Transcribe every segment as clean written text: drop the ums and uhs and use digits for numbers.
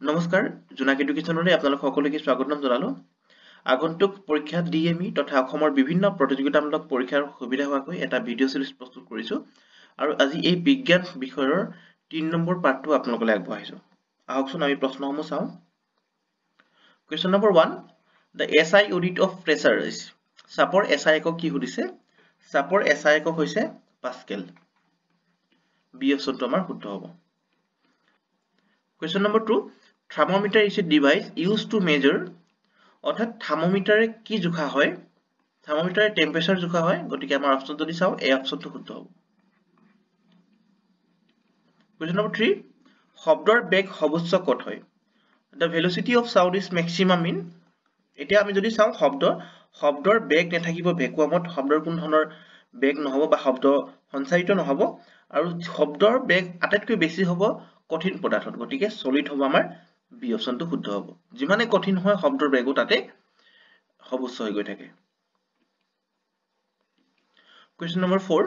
নমস্কাৰ জোনাক এডুকেশ্যনলৈ আপোনালোক সকলোকে স্বাগতম জনালো আগন্তুক পৰীক্ষা ডিএমই তথা অসমৰ বিভিন্ন প্ৰতিযোগিতামূলক পৰীক্ষাৰ সুবিধা হোৱাকৈ এটা ভিডিঅ' সিৰিজ প্ৰস্তুত কৰিছো আৰু আজি এই বিজ্ঞান বিষয়ৰ ৩ নম্বৰ পাঠটো আপোনালোকলৈ আগবঢ়াইছো আহকচোন আমি প্ৰশ্নসমূহ চাওঁ question number 1 The SI unit of pressure is চাপৰ SI একক কি সুধিছে চাপৰ SI একক হৈছে পাস্কেল বি অপচনটো আমাৰ শুদ্ধ হ'ব Question number 2 Thermometer is a device used to measure অর্থাৎ থার্মোমিটারে কি জোখা হয় থার্মোমিটারে টেম্পারেচার জোখা হয় গটিকে আমাৰ অপচন যদি চাও এই অপচনটো শুদ্ধ হ'ব Question number 3 শব্দৰ বেগ সৰ্বোচ্চ কত হয় The velocity of sound is maximum in এতিয়া আমি যদি চাও শব্দৰ বেগ নেথাকিব ভ্যাকুয়ামত শব্দৰ কোন ধৰণৰ বেগ নহব বা শব্দ সঞ্চাৰিত নহব আৰু শব্দৰ বেগ আটাইতকৈ বেছি হ'ব কঠিন পদাৰ্থত গটিকে সলিড হ'ব আমাৰ বি অপচনটো শুদ্ধ হ'ব যিমানে কঠিন হয় শব্দৰ বেগও তাতে সৰ্বোচ্চ হৈ গৈ থাকে Question number 4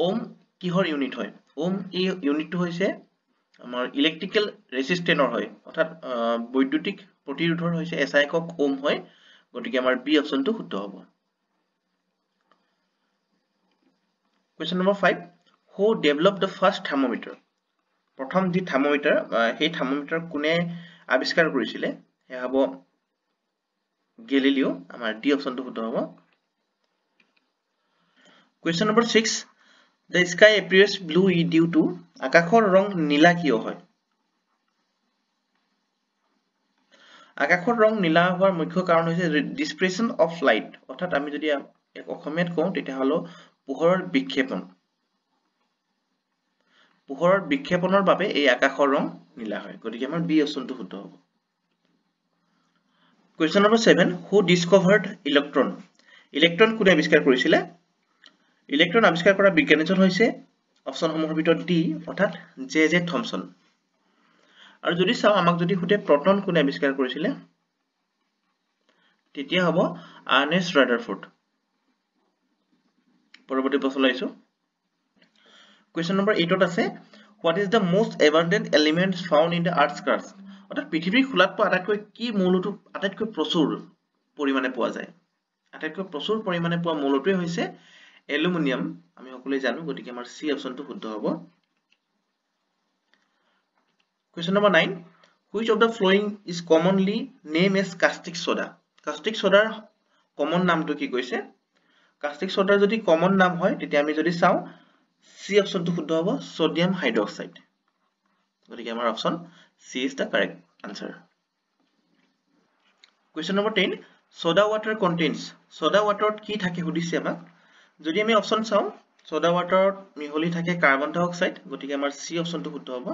ওম কিহৰ ইউনিট হয় ওম এই ইউনিটটো হৈছে আমাৰ ইলেক্ট্ৰিক্যাল ৰেজিস্ট্যান্সৰ হয় অৰ্থাৎ বৈদ্যুতিক প্ৰতিৰোধৰ হৈছে এসআই একক ওম হয় গটিকে আমাৰ বি অপচনটো শুদ্ধ হ'ব Question number 5 Who developed the first thermometer প্ৰথম যি থাৰ্মোমিটাৰ সেই থাৰ্মোমিটাৰ কোনে আৱিষ্কাৰ কৰিছিলে হে হ'ব গেলিলিও আমাৰ ডি অপচনটো শুদ্ধ হ'ব Question number 6 The sky appears blue due to আকাশৰ ৰং নীলা কিয় হয় আকাশৰ ৰং নীলা হোৱাৰ মুখ্য কাৰণ হৈছে ডিসপ্ৰেশন অফ লাইট অৰ্থাৎ আমি যদি এক অসমীয়াত কওঁ তেতিয়া হলো পোহৰৰ বিক্ষেপণৰ বাবে এই আকাশৰ ৰং নীলা হয় গতিকে আমাৰ বি অপচনটো শুদ্ধ হ'ব Question number 7 Who discovered electron electron কোনে আৱিষ্কাৰ কৰিছিলে ইলেক্ট্ৰন আৱিষ্কাৰ কৰা বিজ্ঞানীজন হৈছে অপচনসমূহৰ ভিতৰত ডি অৰ্থাৎ জে থমসন আৰু যদি চাও আমাক যদি খুতে প্ৰটন কোনে আৱিষ্কাৰ কৰিছিলে তেতিয়া হ'ব আৰ্নেষ্ট ৰাদাৰফোৰ্ড পৰৱৰ্তী প্ৰশ্ন লাইছো Question number 8 ত আছে What is the most abundant elements found in the earth's crust অৰ্থাৎ পৃথিৱীৰ খোলাত পোৱা আটাইতকৈ কি মৌলটো আটাইতকৈ প্ৰচুৰ পৰিমাণে পোৱা যায় আটাইতকৈ প্ৰচুৰ পৰিমাণে পোৱা মৌলটোৱে হৈছে এলুমিনিয়াম আমি সকলোৱে জানো গতিকে আমাৰ সি অপচনটো শুদ্ধ হ'ব Question number 9 Which of the following is commonly named as caustic soda caustic soda common নামটো কি কৈছে caustic soda যদি কমন নাম হয় তেতিয়া আমি যদি চাও সি অপচনটো শুদ্ধ হ'ব সোডিয়াম হাইড্ৰক্সাইড গতিকে আমাৰ option C is the correct answer Question number 10 soda water contains soda water কি থাকে সুধিছে আমাক যদি আমি অপচন চাও সোডা ওয়াটাৰত মিহলি থাকে কাৰ্বন ডাই অক্সাইড গতিকে আমাৰ সি অপচনটো শুদ্ধ হ'ব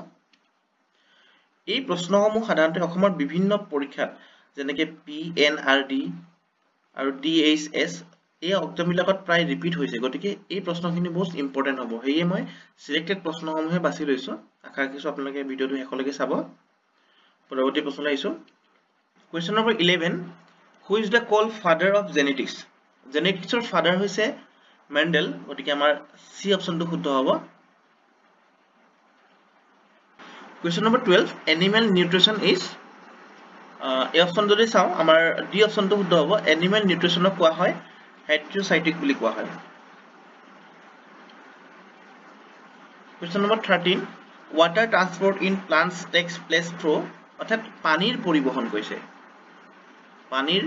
এই প্ৰশ্নসমূহ সাধাৰণতে অসমৰ বিভিন্ন পৰীক্ষাত যেনেকৈ পিএনআৰডি আৰু ডিএইচএস এই এক্সামবিলাকত প্ৰায় ৰিপিট হৈছে গতিকে এই প্ৰশ্নখিনি বহুত ইম্পৰ্টেন্ট হ'ব হেয়ে মই সিলেক্টেড প্ৰশ্নসমূহে বাছি লৈছো আশা ৰাখিছো আপোনালোকে ভিডিওটো শেষলৈকে চাব পৰৱৰ্তী প্ৰশ্ন লাইছো Question number 11 Who is the called father of genetics geneticsৰ ফাদাৰ হৈছে মেন্ডেল গতিকে আমাৰ সি অপচনটো শুদ্ধ হ'ব Question number 12 Animal nutrition is এই অপচন যদি চাও আমাৰ ডি অপচনটো শুদ্ধ হ'ব এনিমেল নিউট্ৰিচনক কোৱা হয় হেটেৰোসাইটিক বুলি কোৱা হয় Question number 13 Water transport in plants takes place through অৰ্থাৎ পানীৰ পৰিবহন কৈছে পানীৰ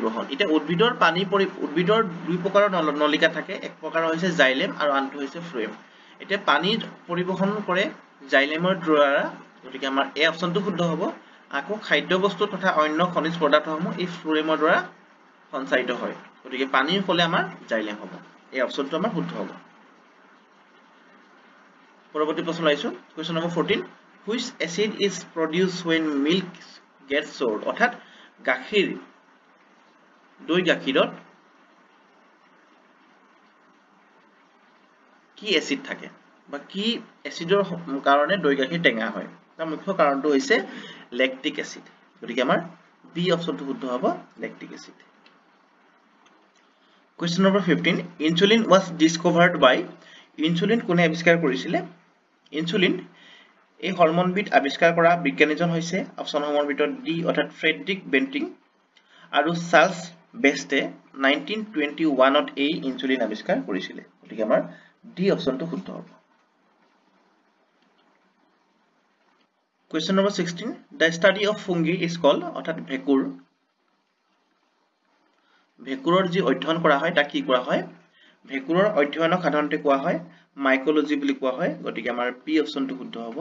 বহন এটা উদ্ভিদৰ উদ্ভিদৰ দুই প্ৰকাৰৰ নলিকা থাকে এক প্ৰকাৰ হৈছে জাইলেম আৰু আনটো হৈছে ফ্লোয়েম এটা পানীৰ পৰিবহন কৰে জাইলেমৰ দ্বাৰা গতিকে আমাৰ এই অপচনটো শুদ্ধ হ'ব আকৌ খাদ্য বস্তু তথা অন্য খনিজ পদাৰ্থসমূহ এই ফ্লোয়েমৰ দ্বাৰা সঞ্চাৰিত হয় গতিকে পানীৰ ফলে আমাৰ জাইলেম হ'ব এই অপচনটো আমাৰ শুদ্ধ হ'ব পৰৱৰ্তী প্ৰশ্ন লাইছো Question number 14 Which acid is produced when milk gets soured অৰ্থাৎ দৈ গাখীৰত কি এসিড থাকে বা কি এসিডৰ কাৰণে দৈ গাখীৰ টেঙা হয় তাৰ মুখ্য কাৰণটো হৈছে ল্যাকটিক এসিড গতিকে আমাৰ বি অপচনটো শুদ্ধ হ'ব lactic acid Question number 15 Insulin was discovered by insulin কোনে আৱিষ্কাৰ কৰিছিলে ইনসুলিন এই হৰমনবিধ আৱিষ্কাৰ কৰা বিজ্ঞানীজন হৈছে অপচনসমূহৰ ভিতৰত ডি অৰ্থাৎ ফ্ৰেডৰিক বেণ্টিং আৰু চাৰ্লছ বেষ্টে 1921 ত এই ইনসুলিন আৱিষ্কাৰ কৰিছিল গতিকে আমাৰ ডি অপচনটো শুদ্ধ হ'ব Question number 16 The study of fungi is called অৰ্থাৎ ভেকুৰ ভেকুৰৰ যি অধ্যয়ন কৰা হয় তাক কি কৰা হয় ভেকুৰৰ অধ্যয়নক সাধাৰণতে কোৱা হয় মাইকোলজি বুলি কোৱা হয় গতিকে আমাৰ পি অপচনটো শুদ্ধ হ'ব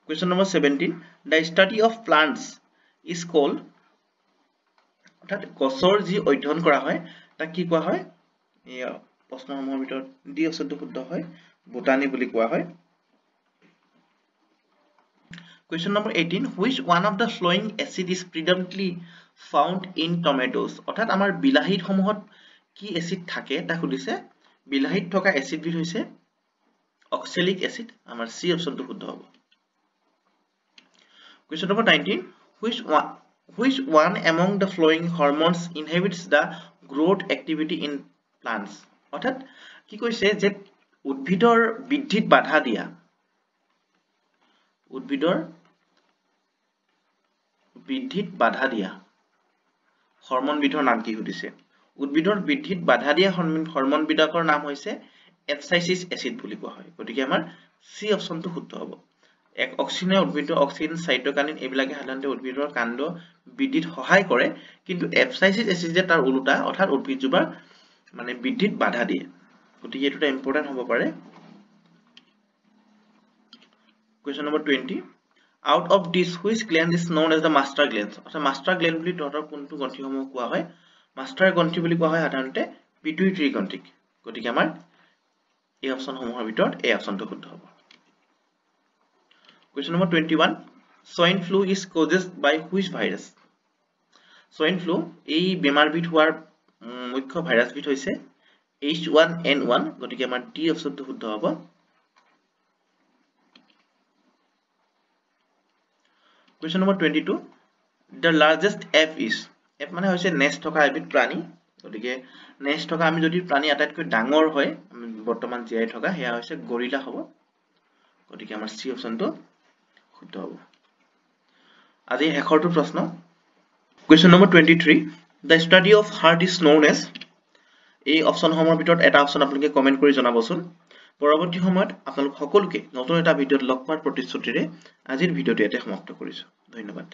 Question number 17 The study of plants is called অৰ্থাৎ গছৰ যি অধ্যয়ন কৰা হয় তাক কি কোৱা হয় এই প্ৰশ্নসমূহৰ ভিতৰত ডি অপচনটো শুদ্ধ হয় বোটানি বুলি কোৱা হয় Question number 18 Which one of the flowing acid is predominantly found in tomatoes অৰ্থাৎ আমাৰ বিলাহীত সমূহত কি এসিড থাকে তা খুদিছে বিলাহীত থকা এসিড বিধ হৈছে অক্সালিক এসিড আমাৰ সি অপচনটো শুদ্ধ হ'ব Question number 19 Which one among the following hormones inhibits the growth activity in plants অৰ্থাৎ কি কৈছে যে উদ্ভিদৰ বৃদ্ধিত বাধা দিয়া উদ্ভিদৰ বৃদ্ধিত বাধা দিয়া হৰমন বিধৰ নাম কি সুধিছে উদ্ভিদৰ বৃদ্ধিত বাধা দিয়া হৰমন বিধকৰ নাম হৈছে এপসাইচিছ এসিড বুলি কোৱা হয় গতিকে আমাৰ সি অপচনটো শুদ্ধ হ'ব এক অক্সিজেন উদ্ভিদৰ অক্সিজেন সাইটোকাইনিন এবিলাকে সাধাৰণতে উদ্ভিদৰ কাণ্ড বৃদ্ধিত সহায় কৰে কিন্তু এপসাইচিছ এসিডে তাৰ উল্টা অৰ্থাৎ উদ্ভিদজোপাৰ মানে বৃদ্ধিত বাধা দিয়ে গতিকে এটা ইম্পৰ্টেন্ট হ'ব পাৰে Question number 20 Out of this which gland is known as the master gland অৰ্থাৎ master gland বুলি তহঁতৰ কোনটো গ্ৰন্থিসমূহ কোৱা হয় master গ্ৰন্থি বুলি কোৱা হয় সাধাৰণতে পিটুইটাৰী গ্ৰন্থিক গতিকে আমাৰ এই অপচনসমূহৰ ভিতৰত এই অপচনটো শুদ্ধ হ'ব Question number 21 Swine flu is caused by which virus Swine flu এই বেমাৰবিধ হোৱাৰ মুখ্য ভাইৰাছবিধ হৈছে H1N1 গতিকে আমাৰ ডি অপচনটো শুদ্ধ হ'ব Question number 22 The largest ape is ape মানে হৈছে নেষ্ট থকা এবিধ প্ৰাণী গতিকে নেষ্ট থকা আমি যদি প্ৰাণী আটাইতকৈ ডাঙৰ হয় বৰ্তমান জীয়াই থকা হেয়া হৈছে গৰিলা হ'ব গতিকে আমাৰ সি অপচনটো শুদ্ধ হ'ব আজি শেষৰটো প্ৰশ্ন Question number 23 The study of heart is known as এই অপচনসমূহৰ ভিতৰত এটা অপচন আপোনালোকে কমেন্ট কৰি জনাবচোন পৰৱৰ্তী সময়ত আপোনালোক সকলোকে নতুন এটা ভিডিঅত লগ পোৱাৰ প্ৰতিশ্ৰুতিৰে আজিৰ ভিডিঅটো ইয়াতে সমাপ্ত কৰিছো ধন্যবাদ